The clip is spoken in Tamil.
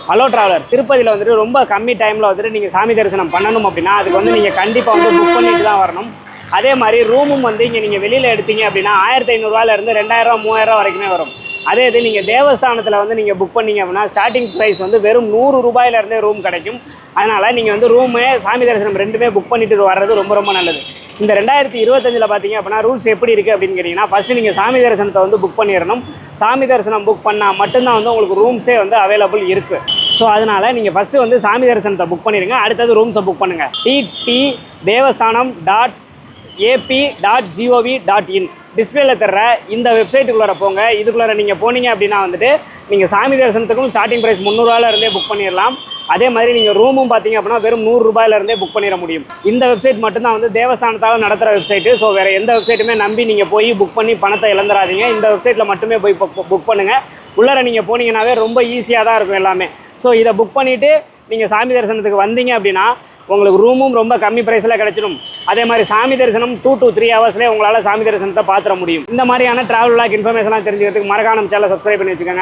ஹலோ டிராவலர், திருப்பதியில் வந்துட்டு ரொம்ப கம்மி டைமில் வந்துட்டு நீங்கள் சாமி தரிசனம் பண்ணணும் அப்படின்னா அதுக்கு வந்து நீங்கள் கண்டிப்பாக வந்து புக் பண்ணிட்டு தான் வரணும். அதே மாதிரி ரூமும் வந்து இங்கே நீங்கள் வெளியில் எடுத்தீங்க அப்படின்னா 1500 2000 3000 வரைக்குமே வரும். அதே இது நீங்கள் தேவஸ்தானத்தில் வந்து நீங்கள் புக் பண்ணிங்க அப்படின்னா ஸ்டார்டிங் ப்ரைஸ் வந்து வெறும் 100 ரூபாயிலேருந்தே ரூம் கிடைக்கும். அதனால் நீங்கள் வந்து ரூமு சாமி தரிசனம் ரெண்டுமே புக் பண்ணிட்டு வர்றது ரொம்ப ரொம்ப நல்லது. இந்த 2025 பார்த்தீங்க அப்படின்னா ரூல்ஸ் எப்படி இருக்குது அப்படின்னு கேட்டிங்கன்னா, ஃபஸ்ட்டு நீங்கள் சாமி தரிசனத்தை வந்து புக் பண்ணிடணும். சாமி தரிசனம் புக் பண்ணால் மட்டும்தான் வந்து உங்களுக்கு ரூம்ஸே வந்து அவைலபிள் இருக்குது. ஸோ அதனால் நீங்கள் ஃபஸ்ட்டு வந்து சாமி தரிசனத்தை புக் பண்ணிடுங்க. அடுத்தது ரூம்ஸை புக் பண்ணுங்கள். ttdevastanam.ap.gov.in டிஸ்பிளேல தர்ற இந்த வெப்சைட்டுக்குள்ளே போங்க. இதுக்குள்ளே நீங்கள் போனீங்க அப்படின்னா வந்துட்டு நீங்கள் சாமி தரிசனத்துக்கும் ஸ்டார்டிங் ப்ரைஸ் 300 புக் பண்ணிடலாம். அதே மாதிரி நீங்கள் ரூமும் பார்த்தீங்க அப்படின்னா வெறும் 100 ரூபாயிலிருந்தே புக் பண்ணிட முடியும். இந்த வெப்சைட் மட்டும்தான் வந்து தேவஸ்தானத்தால் நடத்துகிற வெப்சைட்டு. ஸோ வேறு எந்த வெப்சைட்டுமே நம்பி நீங்கள் போய் புக் பண்ணி பணத்தை இழந்துடாதீங்க. இந்த வெப்சைட்டில் மட்டுமே போய் புக் பண்ணுங்கள். உள்ளார நீங்கள் போனீங்கன்னாவே ரொம்ப ஈஸியாக தான் இருக்கும் எல்லாமே. ஸோ இதை புக் பண்ணிவிட்டு நீங்கள் சாமி தரிசனத்துக்கு வந்தீங்க அப்படின்னா உங்களுக்கு ரூமும் ரொம்ப கம்மி ப்ரைஸில் கிடச்சிடும். அதே மாதிரி சாமி தரிசனம் 2 to 3 ஹவர்ஸ்லேயே உங்களால் சாமி தரிசனத்தை பார்த்துட முடியும். இந்த மாதிரியான ட்ராவல் வ்ளாக் இன்ஃபர்மேஷன்லாம் தெரிஞ்சுக்கிறதுக்கு மறக்காம சேனலை சப்ஸ்கிரைப் பண்ணி வச்சுக்கோங்க.